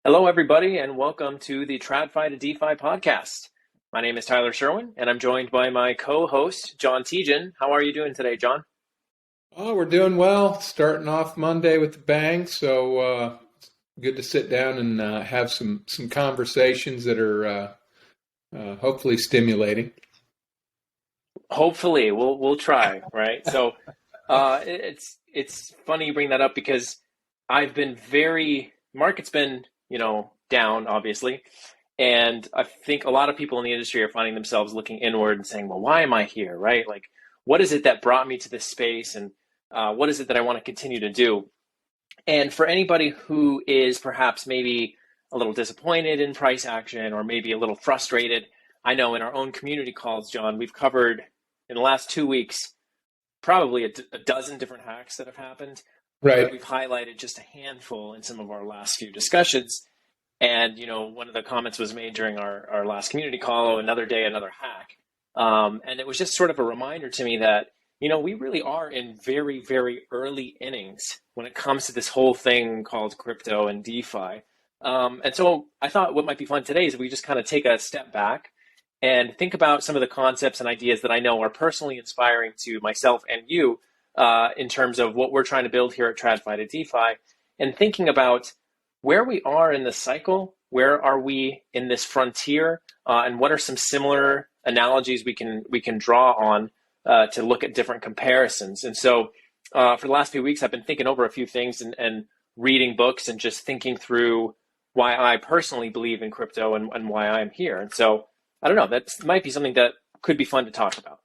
Hello, everybody, and welcome to the TradFi to DeFi podcast. My name is Tyler Sherwin, and I'm joined by my co-host, John Tejan. How are you doing today, John? Oh, we're doing well. Starting off Monday with a bang, so good to sit down and have some conversations that are hopefully stimulating. Hopefully, we'll try, right? So, it's funny you bring that up because I've been market's been down, obviously, and I think a lot of people in the industry are finding themselves looking inward and saying, "Well, why am I here?" Right? Like, what is it that brought me to this space, and what is it that I want to continue to do? And for anybody who is perhaps maybe a little disappointed in price action or maybe a little frustrated, I know in our own community calls, John, we've covered in the last 2 weeks probably a dozen different hacks that have happened. Right. We've highlighted just a handful in some of our last few discussions. And, one of the comments was made during our last community call, "Oh, another day, another hack." And it was just sort of a reminder to me that, we really are in very, very early innings when it comes to this whole thing called crypto and DeFi. And so I thought what might be fun today is if we just kind of take a step back and think about some of the concepts and ideas that I know are personally inspiring to myself and you in terms of what we're trying to build here at TradFi to DeFi, and thinking about where we are in the cycle, where are we in this frontier, and what are some similar analogies we can draw on to look at different comparisons. And so for the last few weeks, I've been thinking over a few things and reading books and just thinking through why I personally believe in crypto and why I'm here. And so I don't know, that might be something that could be fun to talk about.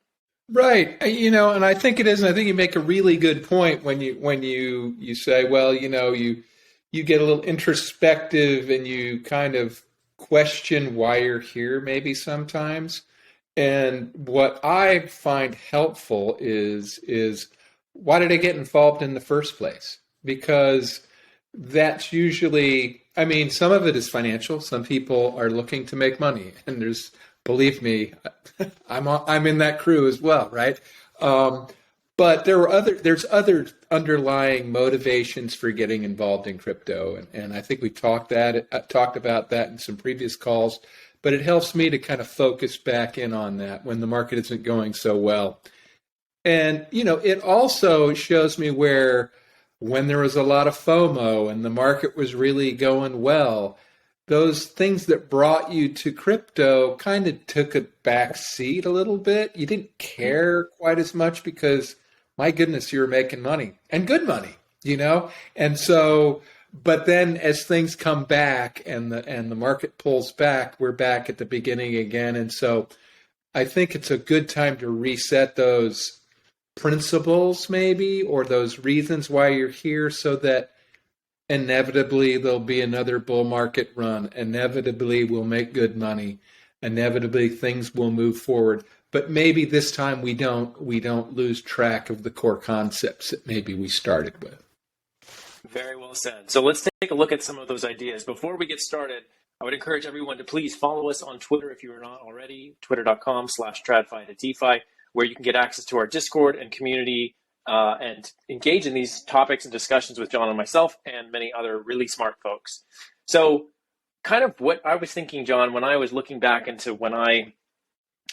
Right. And I think it is, and I think you make a really good point when you say, well, you get a little introspective and you kind of question why you're here maybe sometimes. And what I find helpful is why did I get involved in the first place? Because that's usually, I mean, some of it is financial. Some people are looking to make money, and believe me, I'm in that crew as well, right? But there's other underlying motivations for getting involved in crypto, and I think we talked about that in some previous calls. But it helps me to kind of focus back in on that when the market isn't going so well. And it also shows me where when there was a lot of FOMO and the market was really going well, those things that brought you to crypto kind of took a back seat a little bit. You didn't care quite as much because, my goodness, you were making money and good money. And so, but then as things come back and the market pulls back, we're back at the beginning again. And so I think it's a good time to reset those principles maybe, or those reasons why you're here, so that inevitably there'll be another bull market run. Inevitably we'll make good money. Inevitably things will move forward. But maybe this time we don't lose track of the core concepts that maybe we started with. Very well said. So let's take a look at some of those ideas. Before we get started, I would encourage everyone to please follow us on Twitter if you are not already, twitter.com/TradFi to DeFi, where you can get access to our Discord and community and engage in these topics and discussions with John and myself and many other really smart folks. So kind of what I was thinking, John, when I was looking back into when I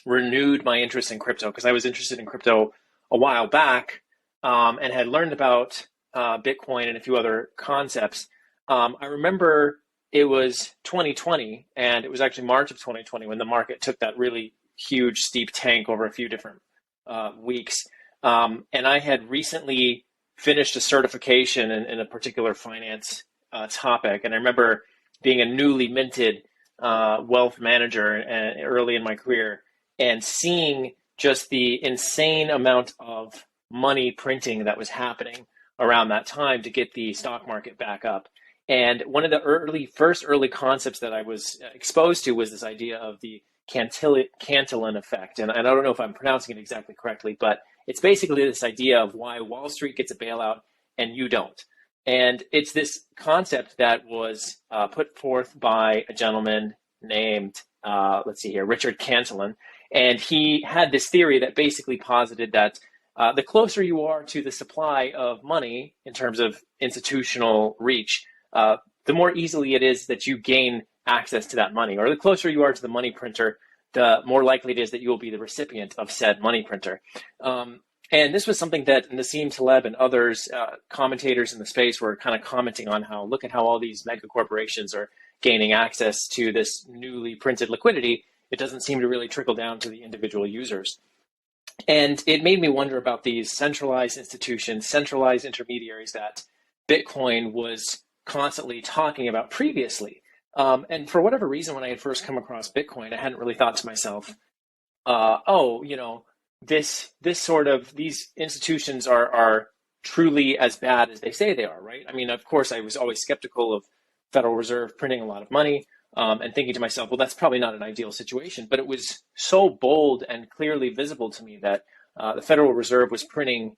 renewed my interest in crypto, because I was interested in crypto a while back and had learned about Bitcoin and a few other concepts. I remember it was 2020, and it was actually March of 2020 when the market took that really huge, steep tank over a few different weeks. And I had recently finished a certification in a particular finance topic. And I remember being a newly minted wealth manager early in my career and seeing just the insane amount of money printing that was happening around that time to get the stock market back up. And one of the first early concepts that I was exposed to was this idea of the Cantillon effect. And I don't know if I'm pronouncing it exactly correctly, but it's basically this idea of why Wall Street gets a bailout and you don't. And it's this concept that was put forth by a gentleman named, Richard Cantillon. And he had this theory that basically posited that the closer you are to the supply of money in terms of institutional reach, the the more easily it is that you gain access to that money, or the closer you are to the money printer, the more likely it is that you will be the recipient of said money printer. And this was something that Nassim Taleb and others, commentators in the space, were kind of commenting on how, look at how all these mega corporations are gaining access to this newly printed liquidity. It doesn't seem to really trickle down to the individual users. And it made me wonder about these centralized institutions, centralized intermediaries that Bitcoin was constantly talking about previously. And for whatever reason, when I had first come across Bitcoin, I hadn't really thought to myself, these institutions are truly as bad as they say they are, right? I mean, of course, I was always skeptical of Federal Reserve printing a lot of money, and thinking to myself, well, that's probably not an ideal situation. But it was so bold and clearly visible to me that the Federal Reserve was printing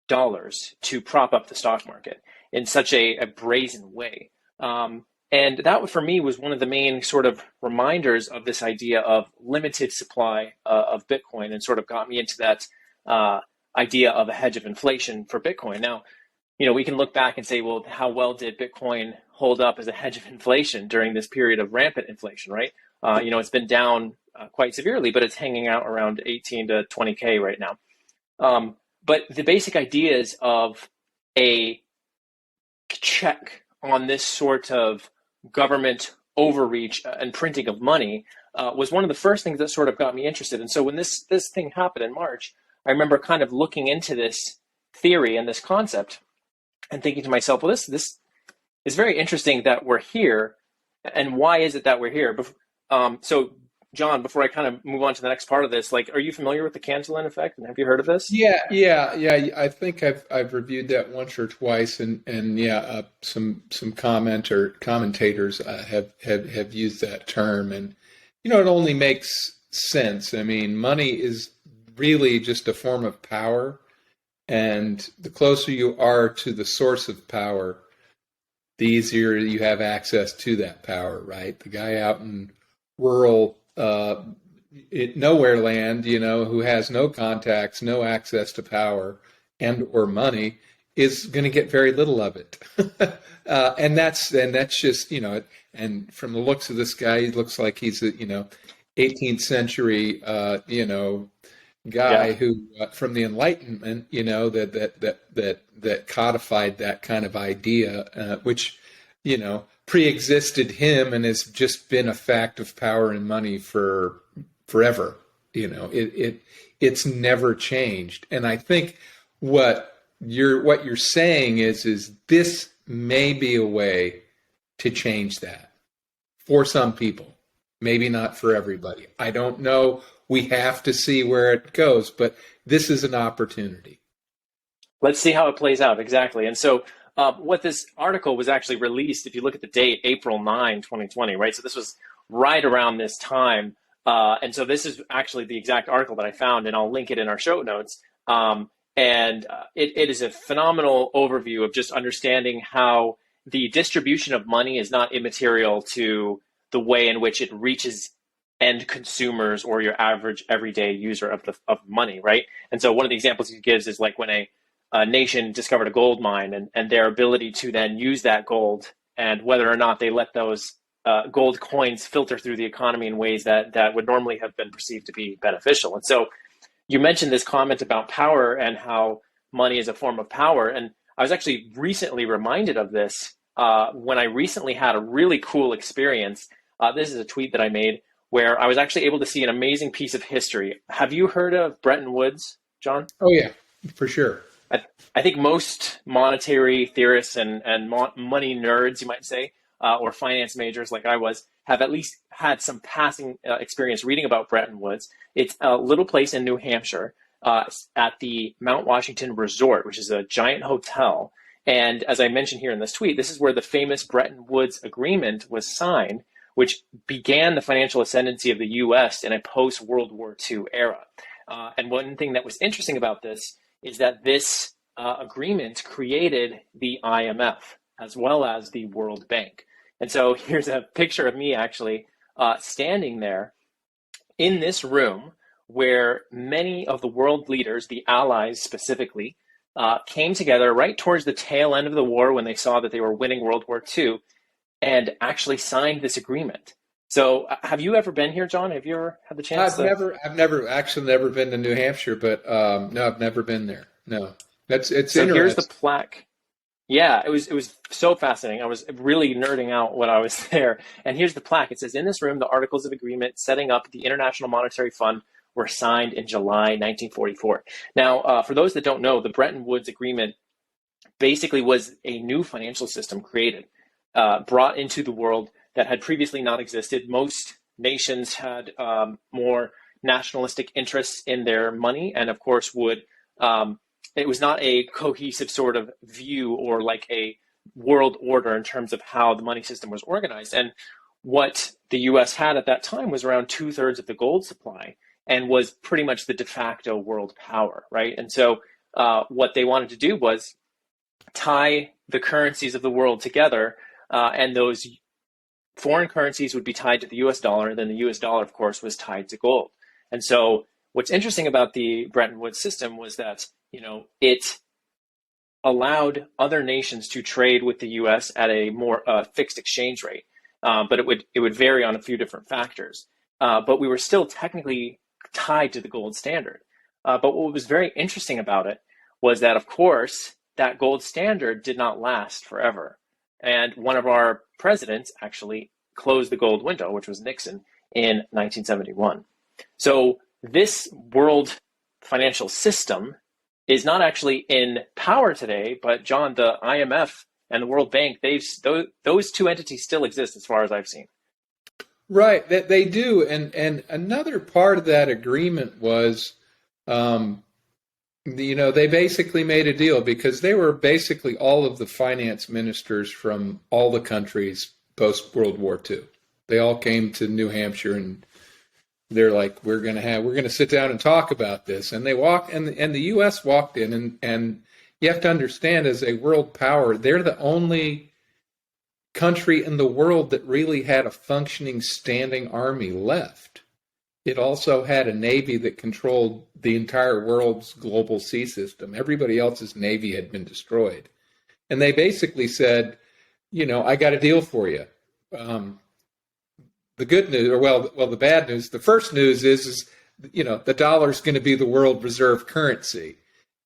dollars to prop up the stock market in such a brazen way. And that, for me, was one of the main sort of reminders of this idea of limited supply of Bitcoin, and sort of got me into that idea of a hedge of inflation for Bitcoin. Now, we can look back and say, well, how well did Bitcoin hold up as a hedge of inflation during this period of rampant inflation, right? It's been down quite severely, but it's hanging out around 18 to 20K right now. But the basic ideas of a check on this sort of government overreach and printing of money was one of the first things that sort of got me interested. And so when this thing happened in March, I remember kind of looking into this theory and this concept and thinking to myself, well, this is very interesting that we're here. And why is it that we're here? So, John, before I kind of move on to the next part of this, are you familiar with the Cantillon effect? And have you heard of this? Yeah. I think I've reviewed that once or twice, and some commentators have used that term, and it only makes sense. I mean, money is really just a form of power, and the closer you are to the source of power, the easier you have access to that power, right? The guy out in rural nowhere land, who has no contacts, no access to power and or money, is going to get very little of it. And that's just, and from the looks of this guy, he looks like he's a 18th century guy who from the Enlightenment, that codified that kind of idea, which pre-existed him and has just been a fact of power and money for forever. It's never changed. And I think what you're saying is this may be a way to change that for some people, maybe not for everybody. I don't know. We have to see where it goes, but this is an opportunity. Let's see how it plays out. Exactly. And so what this article was actually released, if you look at the date, April 9, 2020, right? So this was right around this time. And so this is actually the exact article that I found, and I'll link it in our show notes. It is a phenomenal overview of just understanding how the distribution of money is not immaterial to the way in which it reaches end consumers or your average everyday user of money, right? And so one of the examples he gives is like when a nation discovered a gold mine and their ability to then use that gold, and whether or not they let those gold coins filter through the economy in ways that would normally have been perceived to be beneficial. And so you mentioned this comment about power and how money is a form of power. And I was actually recently reminded of this when I recently had a really cool experience. This is a tweet that I made where I was actually able to see an amazing piece of history. Have you heard of Bretton Woods, John? Oh, yeah, for sure. I think most monetary theorists and money nerds, you might say, or finance majors like I was, have at least had some passing experience reading about Bretton Woods. It's a little place in New Hampshire at the Mount Washington Resort, which is a giant hotel. And as I mentioned here in this tweet, this is where the famous Bretton Woods Agreement was signed, which began the financial ascendancy of the U.S. in a post-World War II era. And one thing that was interesting about this is that this agreement created the IMF as well as the World Bank. And so here's a picture of me actually standing there in this room where many of the world leaders, the allies specifically, came together right towards the tail end of the war when they saw that they were winning World War II and actually signed this agreement. So have you ever been here, John? Have you ever had the chance I've never been to New Hampshire, but no, I've never been there. No, it's So here's the interesting. plaque. Yeah, it was so fascinating. I was really nerding out when I was there. And here's the plaque. It says, in this room, the Articles of Agreement setting up the International Monetary Fund were signed in July 1944. Now, for those that don't know, the Bretton Woods Agreement basically was a new financial system created, brought into the world that had previously not existed. Most nations had more nationalistic interests in their money, and of course would it was not a cohesive sort of view or like a world order in terms of how the money system was organized. And what the US had at that time was around 2/3 of the gold supply and was pretty much the de facto world power, right? And so what they wanted to do was tie the currencies of the world together, and those foreign currencies would be tied to the US dollar, and then the US dollar, of course, was tied to gold. And so what's interesting about the Bretton Woods system was that, it allowed other nations to trade with the US at a more fixed exchange rate, but it would vary on a few different factors. But we were still technically tied to the gold standard. But what was very interesting about it was that, of course, that gold standard did not last forever. And one of our presidents actually closed the gold window, which was Nixon, in 1971. So this world financial system is not actually in power today, but John, the IMF and the World Bank, those two entities still exist as far as I've seen. Right, that they do, and another part of that agreement was, they basically made a deal because they were basically all of the finance ministers from all the countries post World War II. They all came to New Hampshire, and they're like, we're gonna sit down and talk about this. And they walked, and the U.S. walked in, and you have to understand, as a world power, they're the only country in the world that really had a functioning standing army left. It also had a navy that controlled the entire world's global sea system. Everybody else's navy had been destroyed. And they basically said, I got a deal for you. The good news, the bad news, the first news is the dollar's going to be the world reserve currency.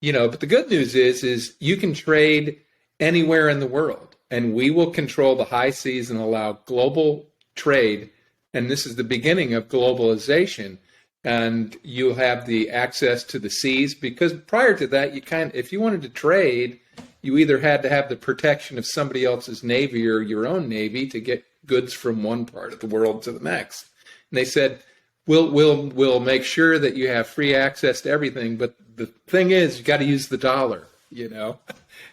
But the good news is you can trade anywhere in the world, and we will control the high seas and allow global trade. And this is the beginning of globalization. And you'll have the access to the seas, because prior to that, if you wanted to trade, you either had to have the protection of somebody else's navy or your own navy to get goods from one part of the world to the next. And they said, we'll make sure that you have free access to everything, but the thing is, you got to use the dollar,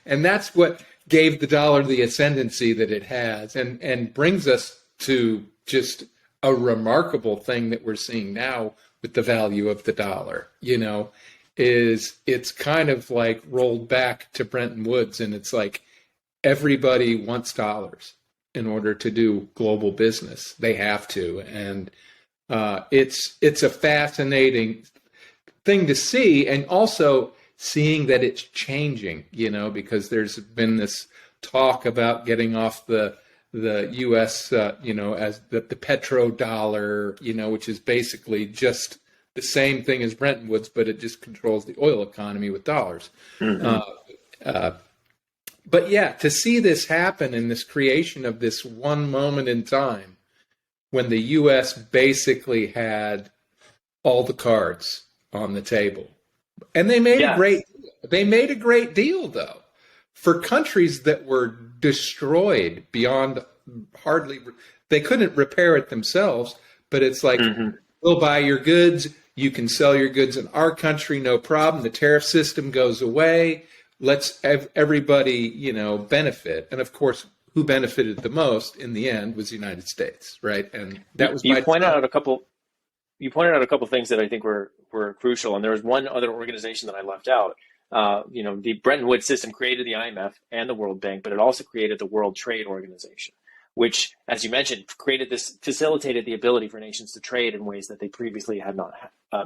and that's what gave the dollar the ascendancy that it has, and brings us to just a remarkable thing that we're seeing now with the value of the dollar. It's kind of like rolled back to Bretton Woods, and it's like everybody wants dollars in order to do global business. They have to, and it's a fascinating thing to see, and also seeing that it's changing. Because there's been this talk about getting off the U.S. As the petrodollar, which is basically just the same thing as Bretton Woods, but it just controls the oil economy with dollars. Mm-hmm. But yeah, to see this happen in this creation of this one moment in time when the U.S. basically had all the cards on the table, and they made a great deal though, for countries that were destroyed beyond they couldn't repair it themselves. But it's like, mm-hmm. We'll buy your goods. You can sell your goods in our country, no problem. The tariff system goes away. Let's have everybody, benefit. And of course, who benefited the most in the end was the United States, right? And that was you pointed out a couple things that I think were crucial. And there was one other organization that I left out. The Bretton Woods system created the IMF and the World Bank, but it also created the World Trade Organization, which, as you mentioned, facilitated the ability for nations to trade in ways that they previously had not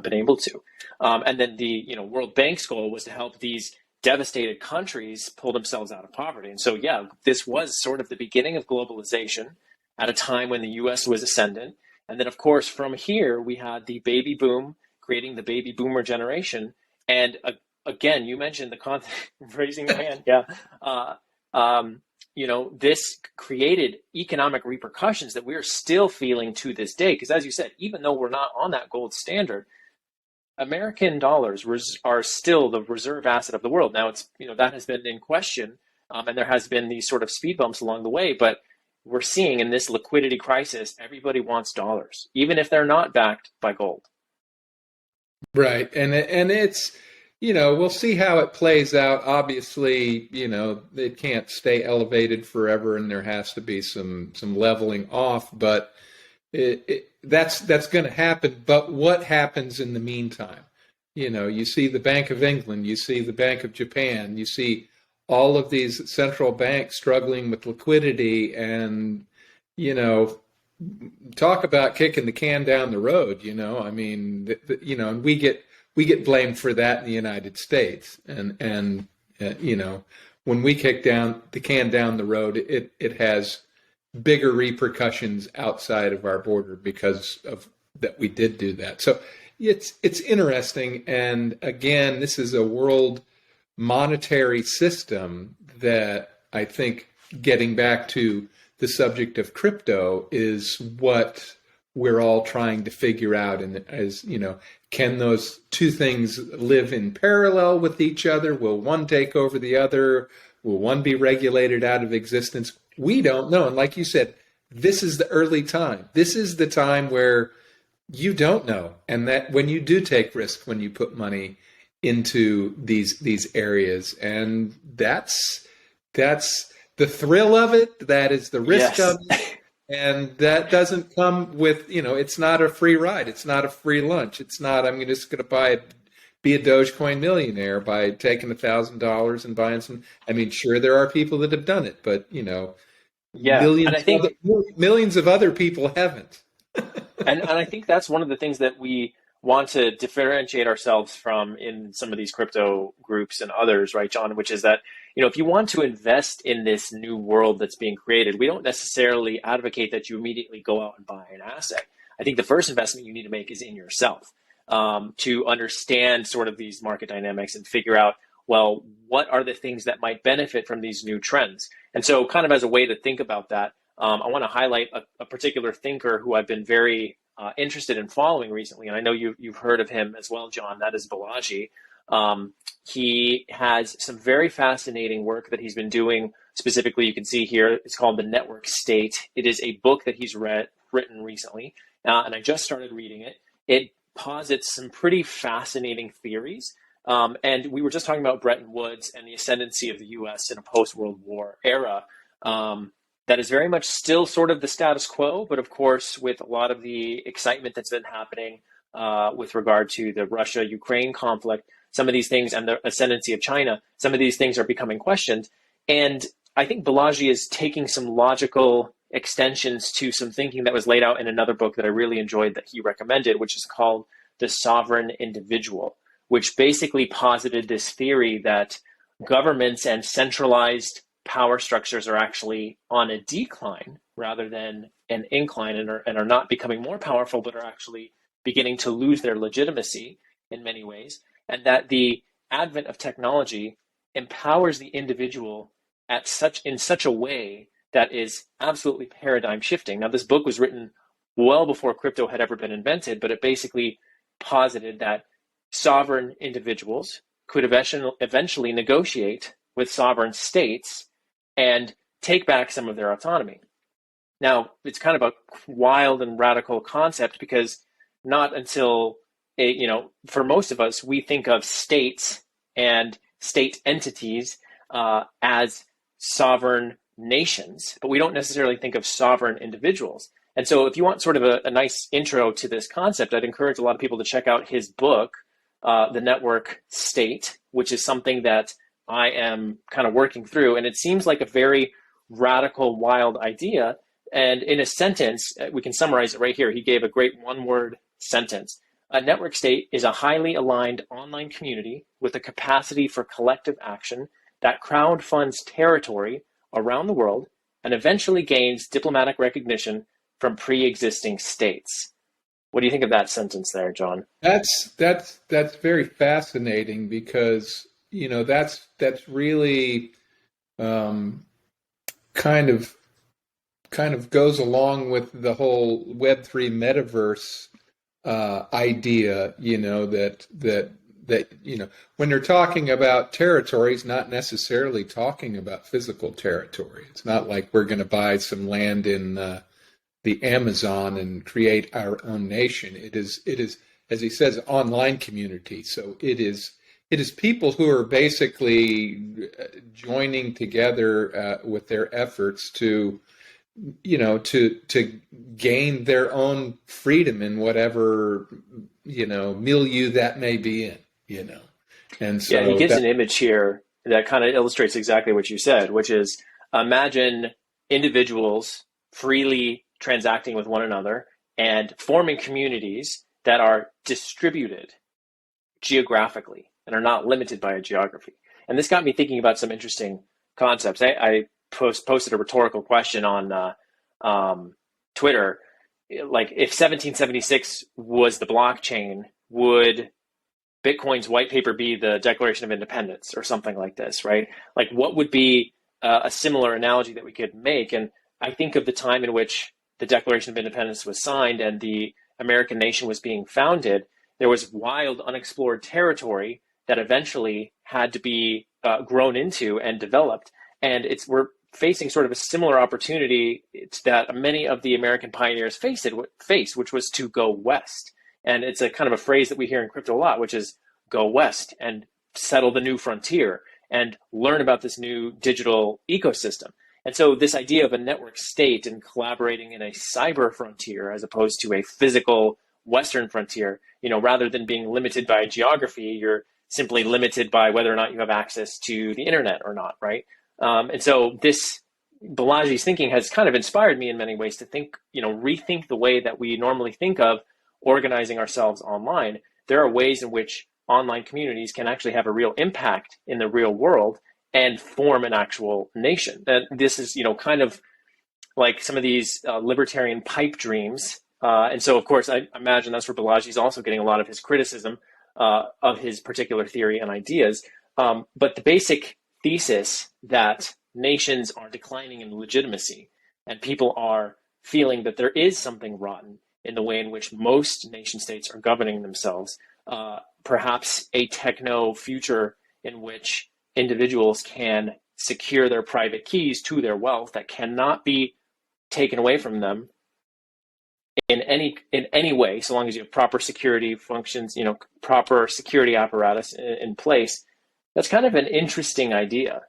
been able to. And then the World Bank's goal was to help these devastated countries pull themselves out of poverty. And so, yeah, this was sort of the beginning of globalization at a time when the US was ascendant. And then, of course, from here, we had the baby boom, creating the baby boomer generation. And again, you mentioned the raising your hand. Yeah. This created economic repercussions that we are still feeling to this day. Because as you said, even though we're not on that gold standard, American dollars are still the reserve asset of the world. Now, that has been in question, and there has been these sort of speed bumps along the way. But we're seeing in this liquidity crisis, everybody wants dollars, even if they're not backed by gold. Right, and it's we'll see how it plays out. Obviously, it can't stay elevated forever, and there has to be some leveling off. But that's going to happen. But what happens in the meantime? You see the Bank of England, you see the Bank of Japan, you see all of these central banks struggling with liquidity, and talk about kicking the can down the road. I mean, and we get blamed for that in the United States, and when we kick down the can down the road, it has bigger repercussions outside of our border because of that we did do that. So it's interesting, and again, this is a world monetary system that I think, getting back to the subject of crypto, is what we're all trying to figure out. And can those two things live in parallel with each other? Will one take over the other? Will one be regulated out of existence? We don't know. And like you said, this is the early time. This is the time where you don't know. And that when you do take risk, when you put money into these areas, and that's the thrill of it. That is the risk of it. And that doesn't come with, it's not a free ride. It's not a free lunch. It's not, I'm just going to be a Dogecoin millionaire by taking $1,000 and buying some. I mean, sure, there are people that have done it, but, millions of other people haven't. and I think that's one of the things that we want to differentiate ourselves from in some of these crypto groups and others, right, John, which is that, if you want to invest in this new world that's being created, we don't necessarily advocate that you immediately go out and buy an asset. I think the first investment you need to make is in yourself, to understand sort of these market dynamics and figure out, well, what are the things that might benefit from these new trends? And so kind of as a way to think about that, I want to highlight a particular thinker who I've been very interested in following recently. And I know you've heard of him as well, John. That is Balaji. He has some very fascinating work that he's been doing. Specifically, you can see here, it's called The Network State. It is a book that he's written recently, and I just started reading it. It posits some pretty fascinating theories. And we were just talking about Bretton Woods and the ascendancy of the U.S. in a post-World War era. That is very much still sort of the status quo, but of course, with a lot of the excitement that's been happening with regard to the Russia-Ukraine conflict, some of these things, and the ascendancy of China, some of these things are becoming questioned. And I think Balaji is taking some logical extensions to some thinking that was laid out in another book that I really enjoyed that he recommended, which is called The Sovereign Individual, which basically posited this theory that governments and centralized power structures are actually on a decline rather than an incline, and are not becoming more powerful, but are actually beginning to lose their legitimacy in many ways. And that the advent of technology empowers the individual in such a way that is absolutely paradigm shifting. Now, this book was written well before crypto had ever been invented, but it basically posited that sovereign individuals could eventually negotiate with sovereign states and take back some of their autonomy. Now, it's kind of a wild and radical concept, because not until for most of us, we think of states and state entities as sovereign nations, but we don't necessarily think of sovereign individuals. And so if you want sort of a nice intro to this concept, I'd encourage a lot of people to check out his book, The Network State, which is something that I am kind of working through. And it seems like a very radical, wild idea. And in a sentence, we can summarize it right here. He gave a great one-word sentence. A network state is a highly aligned online community with a capacity for collective action that crowdfunds territory around the world and eventually gains diplomatic recognition from pre-existing states. What do you think of that sentence there, John? That's very fascinating because that's really um, kind of goes along with the whole Web3 metaverse idea. That when they're talking about territories, not necessarily talking about physical territory. It's not like we're going to buy some land in the Amazon and create our own nation. It is, as he says, online community. So it is people who are basically joining together with their efforts to gain their own freedom in whatever milieu that may be in. And so yeah, he gives an image here that kind of illustrates exactly what you said, which is imagine individuals freely transacting with one another and forming communities that are distributed geographically and are not limited by a geography. And this got me thinking about some interesting concepts. I posted a rhetorical question on Twitter, like if 1776 was the blockchain, would Bitcoin's white paper be the Declaration of Independence or something like this, right? Like what would be a similar analogy that we could make? And I think of the time in which the Declaration of Independence was signed and the American nation was being founded. There was wild, unexplored territory that eventually had to be grown into and developed. And we're facing sort of a similar opportunity that many of the American pioneers faced, which was to go west. And it's a kind of a phrase that we hear in crypto a lot, which is go west and settle the new frontier and learn about this new digital ecosystem. And so this idea of a network state and collaborating in a cyber frontier as opposed to a physical Western frontier, rather than being limited by geography, you're simply limited by whether or not you have access to the internet or not, right? And so this Balaji's thinking has kind of inspired me in many ways to think, rethink the way that we normally think of organizing ourselves online. There are ways in which online communities can actually have a real impact in the real world and form an actual nation. And this is, kind of like some of these libertarian pipe dreams. And so, of course, I imagine that's where Balaji's also getting a lot of his criticism of his particular theory and ideas. But the basic thesis that nations are declining in legitimacy and people are feeling that there is something rotten in the way in which most nation states are governing themselves, perhaps a techno future in which individuals can secure their private keys to their wealth that cannot be taken away from them in any way, so long as you have proper security functions, proper security apparatus in place. That's kind of an interesting idea.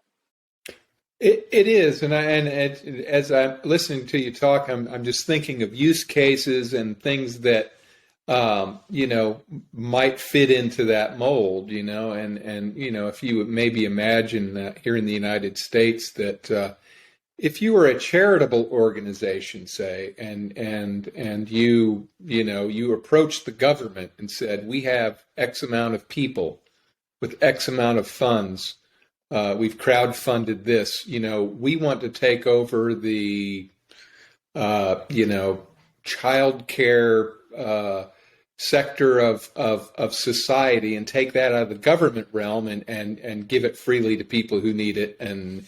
It is, and as I'm listening to you talk, I'm just thinking of use cases and things that might fit into that mold, and if you would maybe imagine that here in the United States that if you were a charitable organization, say, and you approached the government and said, we have X amount of people with X amount of funds. We've crowdfunded this. We want to take over the, child care sector of society and take that out of the government realm and give it freely to people who need it and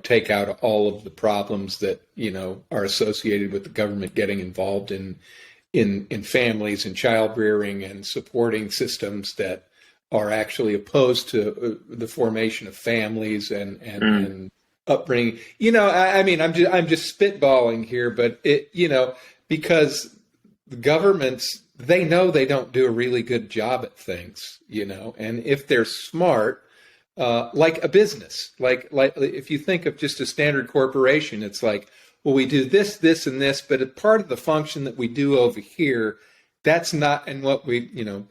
take out all of the problems that are associated with the government getting involved in families and child rearing and supporting systems that are actually opposed to the formation of families and upbringing. I'm just spitballing here, but because the governments, they know they don't do a really good job at things, and if they're smart, like a business, like if you think of just a standard corporation, it's like, well, we do this, this, and this, but a part of the function that we do over here, that's not in what we,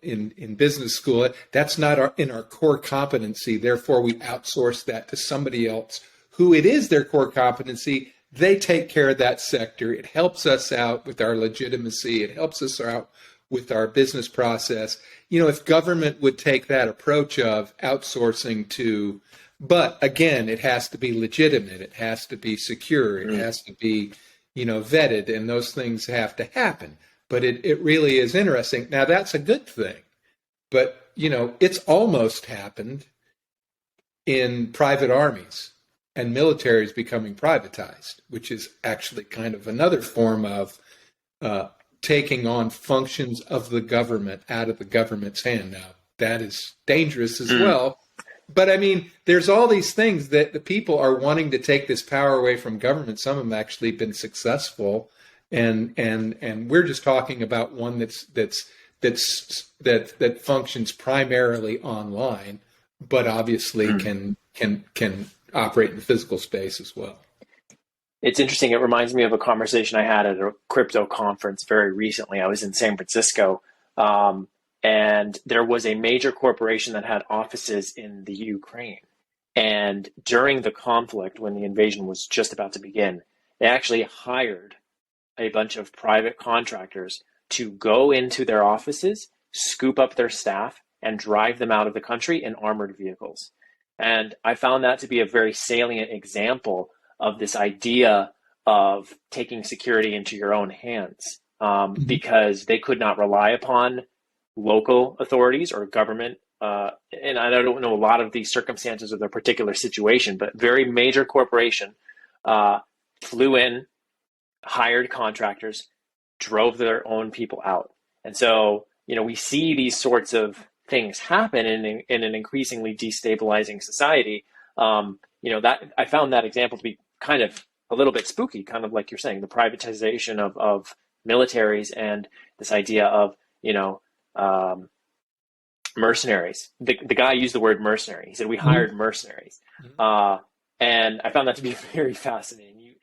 in business school, that's not in our core competency. Therefore, we outsource that to somebody else who it is their core competency. They take care of that sector. It helps us out with our legitimacy. It helps us out with our business process. If government would take that approach of outsourcing to, but again, it has to be legitimate, it has to be secure, it has to be, vetted, and those things have to happen. But it really is interesting. Now, that's a good thing. But, it's almost happened in private armies and militaries becoming privatized, which is actually kind of another form of taking on functions of the government out of the government's hand. Now, that is dangerous as well. But I mean, there's all these things that the people are wanting to take this power away from government. Some of them actually been successful, and we're just talking about one that functions primarily online, but obviously can operate in physical space as well. It's interesting. It reminds me of a conversation I had at a crypto conference very recently. I was in San Francisco, and there was a major corporation that had offices in the Ukraine. And during the conflict, when the invasion was just about to begin, they actually hired a bunch of private contractors to go into their offices, scoop up their staff, and drive them out of the country in armored vehicles. And I found that to be a very salient example of this idea of taking security into your own hands, because they could not rely upon local authorities or government. And I don't know a lot of the circumstances of their particular situation, but very major corporation flew in, hired contractors, drove their own people out. And so, we see these sorts of things happen in an increasingly destabilizing society. That I found that example to be kind of a little bit spooky, kind of like you're saying, the privatization of militaries and this idea of, mercenaries. The guy used the word mercenary. He said, we hired mercenaries. And I found that to be very fascinating.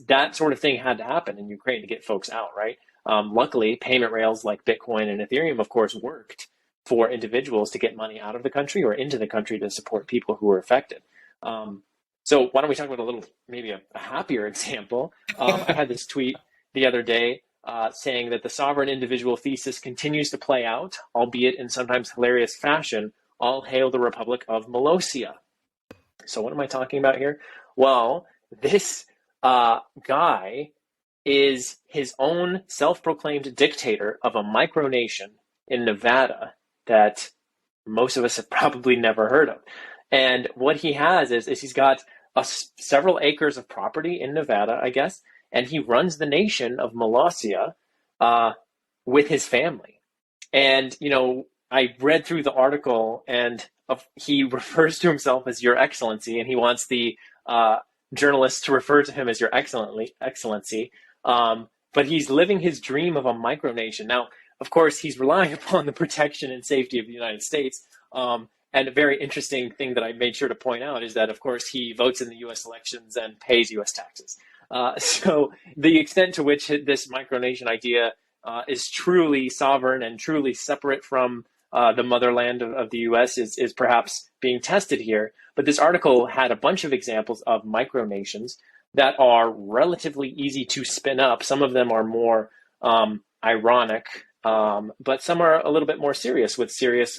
That sort of thing had to happen in Ukraine to get folks out, right? Luckily, payment rails like Bitcoin and Ethereum, of course, worked for individuals to get money out of the country or into the country to support people who were affected. So why don't we talk about maybe a happier example? I had this tweet the other day saying that the sovereign individual thesis continues to play out, albeit in sometimes hilarious fashion. All hail the Republic of Molossia. So what am I talking about here? Well, this guy is his own self-proclaimed dictator of a micronation in Nevada that most of us have probably never heard of. And what he has is he's got several acres of property in Nevada, I guess, and he runs the nation of Molossia with his family. And, I read through the article, and he refers to himself as Your Excellency, and he wants the journalists to refer to him as Your Excellency. But he's living his dream of a micronation. Now, of course, he's relying upon the protection and safety of the United States. And a very interesting thing that I made sure to point out is that, of course, he votes in the U.S. elections and pays U.S. taxes. So the extent to which this micronation idea is truly sovereign and truly separate from the motherland of the U.S. is perhaps being tested here. But this article had a bunch of examples of micronations that are relatively easy to spin up. Some of them are more ironic, but some are a little bit more serious with serious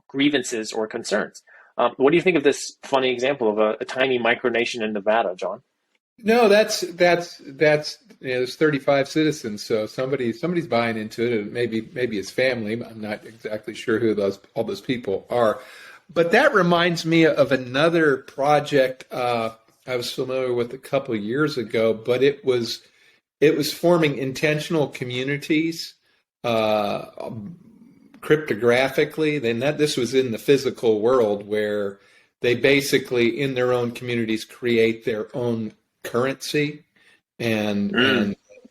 grievances or concerns. What do you think of this funny example of a tiny micronation in Nevada, John? No, that's there's 35 citizens, so somebody's buying into it. Maybe his family. I'm not exactly sure who all those people are, but that reminds me of another project I was familiar with a couple of years ago. But it was forming intentional communities cryptographically. Then this was in the physical world where they basically in their own communities create their own currency, and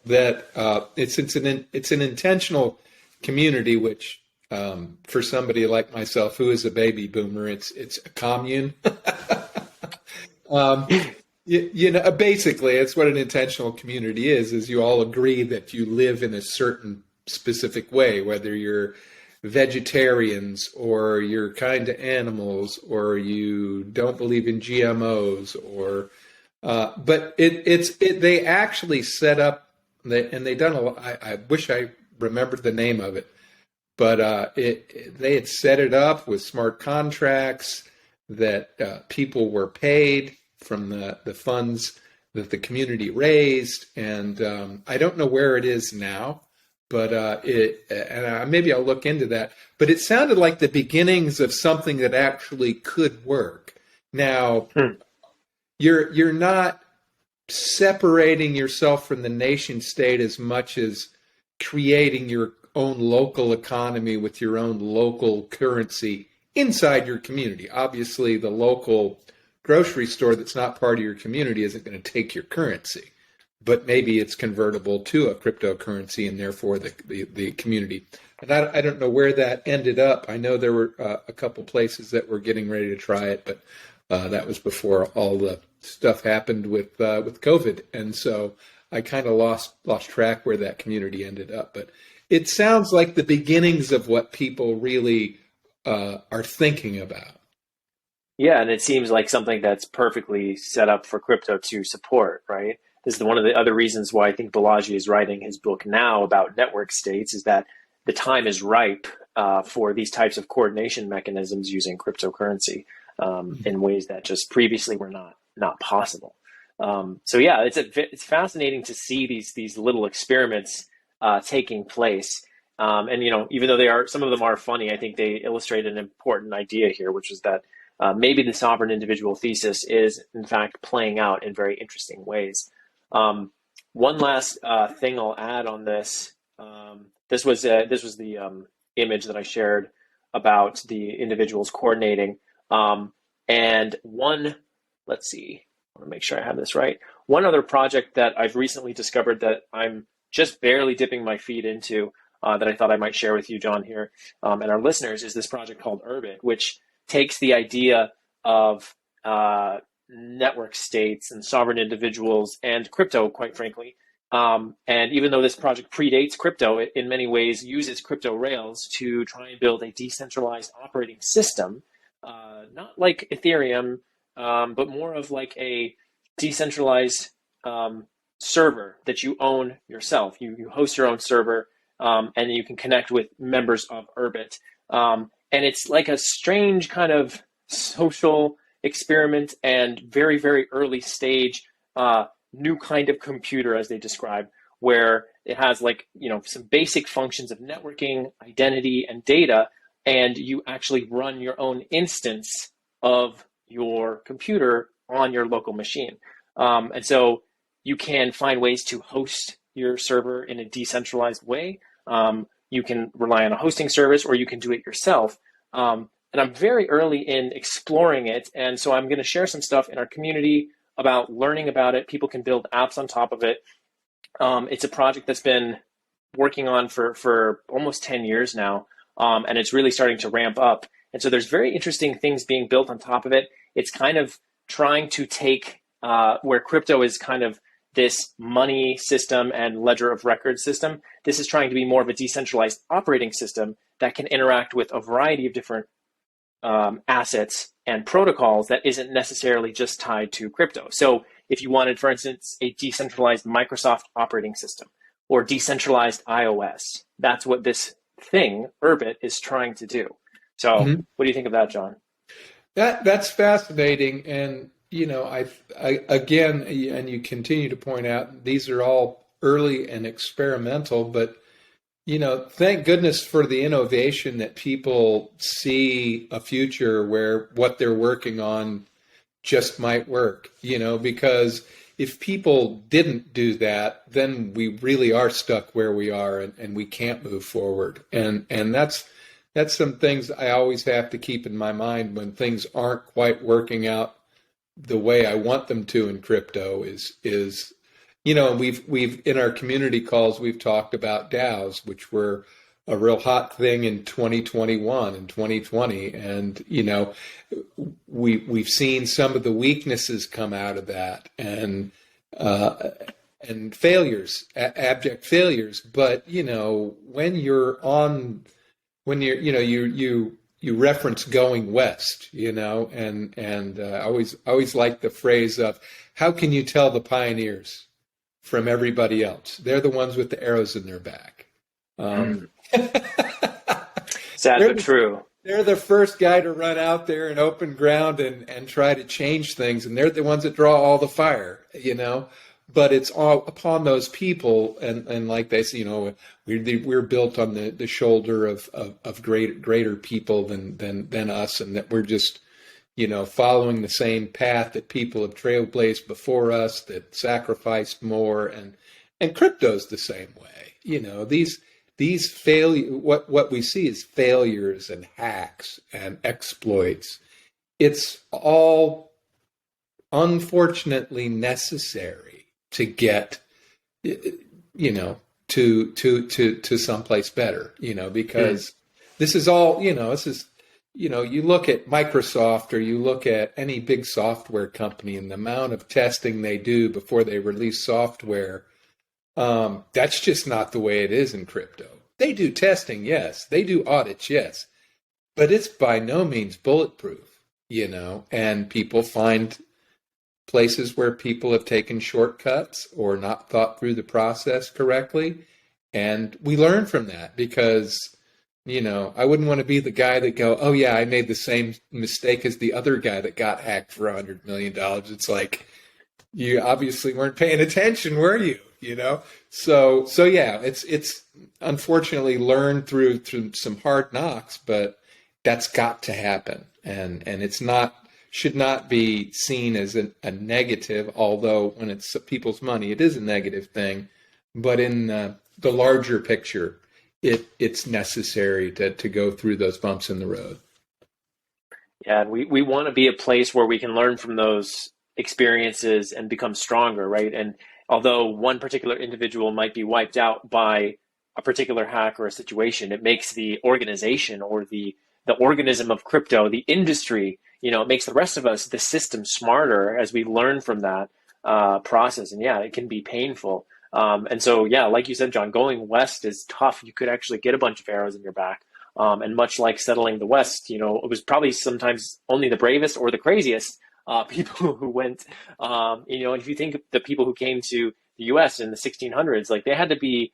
that it's an intentional community, which for somebody like myself who is a baby boomer, it's a commune. Basically, it's what an intentional community is you all agree that you live in a certain specific way, whether you're vegetarians or you're kind to animals or you don't believe in GMOs or but they actually set up and they done a lot. I wish I remember the name of it, but they had set it up with smart contracts that people were paid from the funds that the community raised, and I don't know where it is now, but maybe I'll look into that. But it sounded like the beginnings of something that actually could work. Now, you're not separating yourself from the nation state as much as creating your own local economy with your own local currency inside your community. Obviously, the local grocery store that's not part of your community isn't going to take your currency, but maybe it's convertible to a cryptocurrency and therefore the community. And I don't know where that ended up. I know there were a couple places that were getting ready to try it, but that was before all the stuff happened with COVID. And so I kind of lost track where that community ended up. But it sounds like the beginnings of what people really are thinking about. Yeah, and it seems like something that's perfectly set up for crypto to support, right? This is one of the other reasons why I think Balaji is writing his book now about network states, is that the time is ripe for these types of coordination mechanisms using cryptocurrency in ways that just previously were not possible. So yeah, it's fascinating to see these little experiments taking place. And even though some of them are funny, I think they illustrate an important idea here, which is that maybe the sovereign individual thesis is in fact playing out in very interesting ways. One last thing I'll add on this. This was the image that I shared about the individuals coordinating. And let's see, I want to make sure I have this right. One other project that I've recently discovered that I'm just barely dipping my feet into that I thought I might share with you, John, here and our listeners, is this project called Urbit, which takes the idea of network states and sovereign individuals and crypto, quite frankly. And even though this project predates crypto, it in many ways uses crypto rails to try and build a decentralized operating system, not like Ethereum, but more of like a decentralized server that you own yourself. You host your own server, and you can connect with members of Urbit. And it's like a strange kind of social experiment and very, very early stage new kind of computer, as they describe, where it has some basic functions of networking, identity, and data, and you actually run your own instance of your computer on your local machine. And so you can find ways to host your server in a decentralized way. You can rely on a hosting service, or you can do it yourself. And I'm very early in exploring it. And so I'm going to share some stuff in our community about learning about it. People can build apps on top of it. It's a project that's been working on for almost 10 years now. And it's really starting to ramp up. And so there's very interesting things being built on top of it. It's kind of trying to take where crypto is kind of this money system and ledger of record system. This is trying to be more of a decentralized operating system that can interact with a variety of different assets and protocols that isn't necessarily just tied to crypto. So if you wanted, for instance, a decentralized Microsoft operating system or decentralized iOS, that's what this thing, Urbit, is trying to do. So What do you think of that, John? That's fascinating. And, I again, and you continue to point out, these are all early and experimental, but, thank goodness for the innovation that people see a future where what they're working on just might work, because if people didn't do that, then we really are stuck where we are and we can't move forward. And that's some things I always have to keep in my mind when things aren't quite working out the way I want them to in crypto is we've in our community calls, we've talked about DAOs, which were a real hot thing in 2021 and 2020. And, we've seen some of the weaknesses come out of that and failures, abject failures. But, when you reference going west, and I always like the phrase of, how can you tell the pioneers from everybody else? They're the ones with the arrows in their back. Sad but true. They're the first guy to run out there and open ground and try to change things, and they're the ones that draw all the fire, But it's all upon those people, and like they say, we're built on the shoulder of greater people than us, and that we're just following the same path that people have trailblazed before us, that sacrificed more, and crypto's the same way. These failure, what we see is failures and hacks and exploits. It's all unfortunately necessary to get, to someplace better, because this is all, you look at Microsoft or you look at any big software company and the amount of testing they do before they release software. That's just not the way it is in crypto. They do testing, yes. They do audits, yes. But it's by no means bulletproof, and people find places where people have taken shortcuts or not thought through the process correctly. And we learn from that because, I wouldn't want to be the guy that go, oh yeah, I made the same mistake as the other guy that got hacked for $100 million. It's like, you obviously weren't paying attention, were you? So yeah, it's unfortunately learned through some hard knocks, but that's got to happen, and it's should not be seen as a negative. Although when it's people's money, it is a negative thing, but in the larger picture, it's necessary to go through those bumps in the road. Yeah, and we want to be a place where we can learn from those experiences and become stronger, right? And although one particular individual might be wiped out by a particular hack or a situation, it makes the organization or the organism of crypto, the industry, it makes the rest of us, the system, smarter as we learn from that process. And yeah, it can be painful. And so, yeah, like you said, John, going west is tough. You could actually get a bunch of arrows in your back. And much like settling the West, it was probably sometimes only the bravest or the craziest people who went, and if you think of the people who came to the U.S. in the 1600s, like they had to be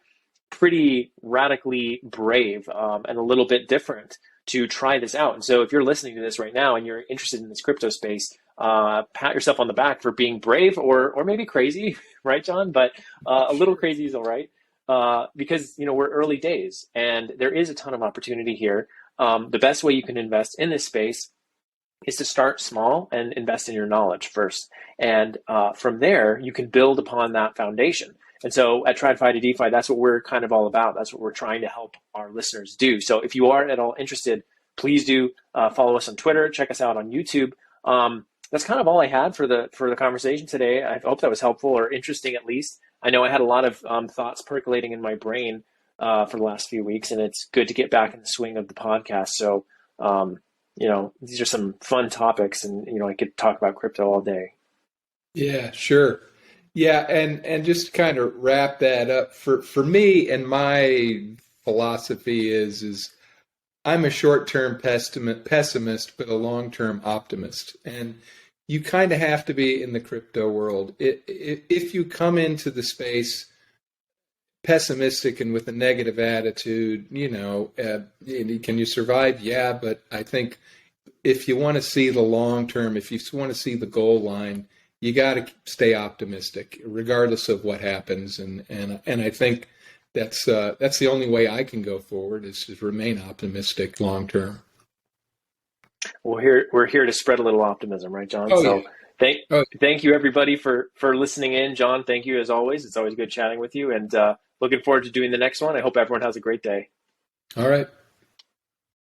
pretty radically brave and a little bit different to try this out. And so if you're listening to this right now and you're interested in this crypto space, pat yourself on the back for being brave or maybe crazy, right, John? But a little crazy is all right because, we're early days and there is a ton of opportunity here. The best way you can invest in this space is to start small and invest in your knowledge first. And from there, you can build upon that foundation. And so at TradFi to DeFi, that's what we're kind of all about. That's what we're trying to help our listeners do. So if you are at all interested, please do follow us on Twitter, check us out on YouTube. That's kind of all I had for the conversation today. I hope that was helpful or interesting at least. I know I had a lot of thoughts percolating in my brain for the last few weeks, and it's good to get back in the swing of the podcast. So, these are some fun topics, and, I could talk about crypto all day. Yeah, sure. Yeah, and just to kind of wrap that up, for me and my philosophy is I'm a short-term pessimist, but a long-term optimist. And you kind of have to be in the crypto world. If you come into the space pessimistic and with a negative attitude, can you survive? Yeah, but I think if you want to see the long term, if you want to see the goal line, you got to stay optimistic, regardless of what happens. And I think that's the only way I can go forward is to remain optimistic long term. Well, we're here to spread a little optimism, right, John? Thank you everybody for listening in. John, thank you as always. It's always good chatting with you, and looking forward to doing the next one. I hope everyone has a great day. All right.